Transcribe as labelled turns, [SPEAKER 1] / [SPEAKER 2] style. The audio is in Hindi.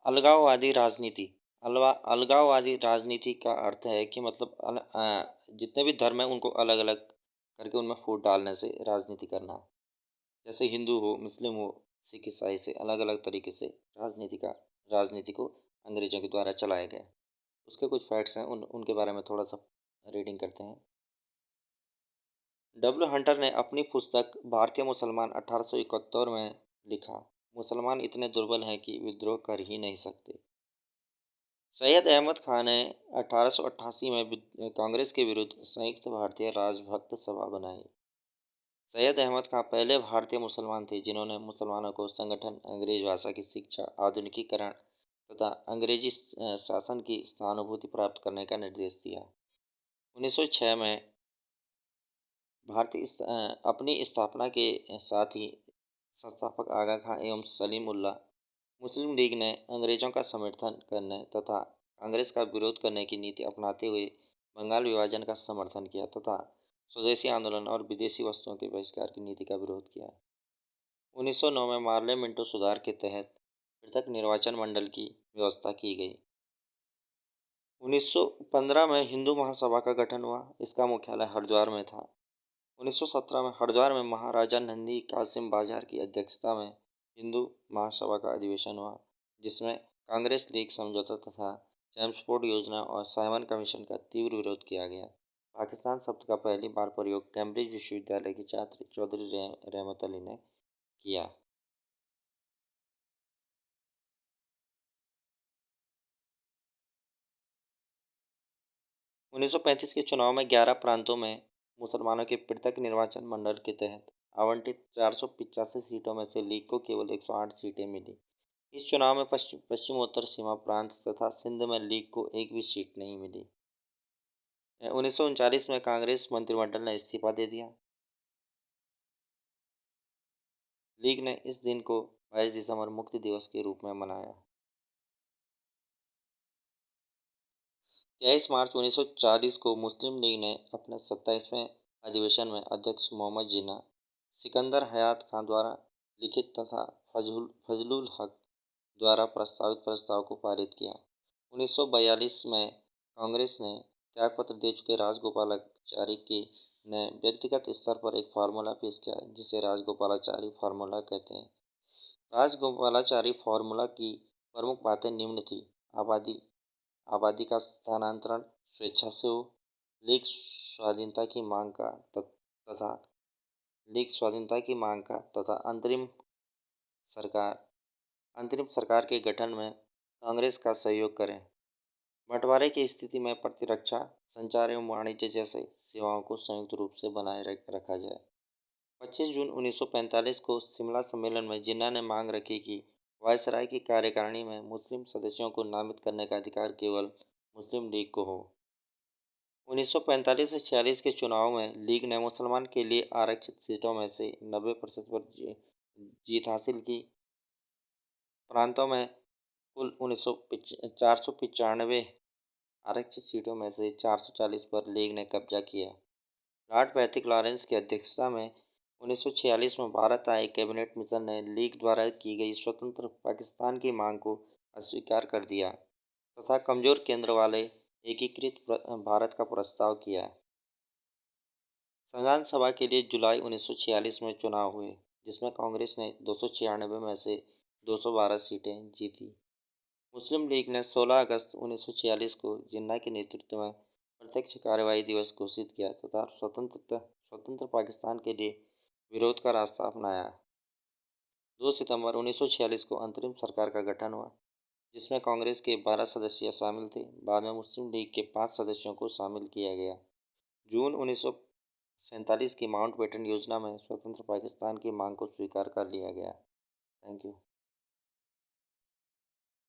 [SPEAKER 1] अलगाववादी राजनीति। अलगाववादी राजनीति का अर्थ है कि मतलब जितने भी धर्म हैं उनको अलग अलग करके उनमें फूट डालने से राजनीति करना। जैसे हिंदू हो, मुस्लिम हो, सिख ईसाई से अलग अलग तरीके से राजनीति को अंग्रेजों के द्वारा चलाया गया। उसके कुछ फैक्ट्स हैं, उनके बारे में थोड़ा सा रीडिंग करते हैं। डब्ल्यू हंटर ने अपनी पुस्तक भारतीय मुसलमान 1871 में लिखा, मुसलमान इतने दुर्बल हैं कि विद्रोह कर ही नहीं सकते। सैयद अहमद खान ने 1888 में कांग्रेस के विरुद्ध संयुक्त भारतीय राजभक्त सभा बनाई। सैयद अहमद खान पहले भारतीय मुसलमान थे जिन्होंने मुसलमानों को संगठन, अंग्रेज भाषा की शिक्षा, आधुनिकीकरण तथा अंग्रेजी शासन की सहानुभूति प्राप्त करने का निर्देश दिया। 1906 में अपनी स्थापना के साथ ही संस्थापक आगा खां एवं सलीम उल्लाह मुस्लिम लीग ने अंग्रेजों का समर्थन करने तथा कांग्रेस का विरोध करने की नीति अपनाते हुए बंगाल विभाजन का समर्थन किया तथा स्वदेशी आंदोलन और विदेशी वस्तुओं के बहिष्कार की नीति का विरोध किया। 1909 में मार्ले मिंटो सुधार के तहत पृथक निर्वाचन मंडल की व्यवस्था की गई। 1915 में हिंदू महासभा का गठन हुआ। इसका मुख्यालय हरिद्वार में था। 1917 में हरिद्वार में महाराजा नंदी कासिम बाजार की अध्यक्षता में हिंदू महासभा का अधिवेशन हुआ, जिसमें कांग्रेस लीग समझौता तथा चैम्सफोर्ड योजना और साइमन कमीशन का तीव्र विरोध किया गया। पाकिस्तान शब्द का पहली बार प्रयोग कैम्ब्रिज विश्वविद्यालय के छात्र चौधरी रहमत अली ने किया। उन्नीस सौ पैंतीस के चुनाव में 11 प्रांतों में मुसलमानों के पृथक निर्वाचन मंडल के तहत आवंटित 485 सीटों में से लीग को केवल 108 सीटें मिली। इस चुनाव में पश्चिमोत्तर सीमा प्रांत तथा सिंध में लीग को एक भी सीट नहीं मिली। 1939 में कांग्रेस मंत्रिमंडल ने इस्तीफा दे दिया। लीग ने इस दिन को 22 दिसंबर मुक्ति दिवस के रूप में मनाया। 23 मार्च 1940 को मुस्लिम लीग ने अपने 27वें अधिवेशन में अध्यक्ष मोहम्मद जिन्ना, सिकंदर हयात खां द्वारा लिखित तथा फजलुल हक द्वारा प्रस्तावित प्रस्ताव को पारित किया। 1942 में कांग्रेस ने त्यागपत्र दे चुके राजगोपालाचारी ने व्यक्तिगत स्तर पर एक फार्मूला पेश किया जिसे राजगोपालाचारी फार्मूला कहते हैं। राजगोपालाचारी फार्मूला की प्रमुख बातें निम्न थी: आबादी का स्थानांतरण स्वेच्छा से हो, लीग स्वाधीनता की मांग का तथा अंतरिम सरकार के गठन में कांग्रेस का सहयोग करें। बंटवारे की स्थिति में प्रतिरक्षा, संचार एवं वाणिज्य जैसे सेवाओं को संयुक्त रूप से बनाए रखा जाए। 25 जून 1945 को शिमला सम्मेलन में जिन्ना ने मांग रखी कि वायसराय की कार्यकारिणी में मुस्लिम सदस्यों को नामित करने का अधिकार केवल मुस्लिम लीग को हो। 1945 से 46 के चुनाव में लीग ने मुसलमान के लिए आरक्षित सीटों में से 90% पर जीत हासिल की। प्रांतों में कुल 495 आरक्षित सीटों में से 440 पर लीग ने कब्जा किया। लॉर्ड पैट्रिक लॉरेंस की अध्यक्षता में 1946 में भारत आए कैबिनेट मिशन ने लीग द्वारा की गई स्वतंत्र पाकिस्तान की मांग को अस्वीकार कर दिया तथा कमजोर केंद्र वाले एकीकृत भारत का प्रस्ताव किया। संविधान सभा के लिए जुलाई 1946 में चुनाव हुए, जिसमें कांग्रेस ने 296 में से 212 सीटें जीती। मुस्लिम लीग ने 16 अगस्त 1946 को जिन्ना के नेतृत्व में प्रत्यक्ष कार्रवाई दिवस घोषित किया तथा स्वतंत्र पाकिस्तान के लिए विरोध का रास्ता अपनाया। 2 सितंबर 1946 को अंतरिम सरकार का गठन हुआ, जिसमें कांग्रेस के 12 सदस्य शामिल थे। बाद में मुस्लिम लीग के 5 सदस्यों को शामिल किया गया। जून 1947 की माउंटबेटन योजना में स्वतंत्र पाकिस्तान की मांग को स्वीकार कर लिया गया। Thank you.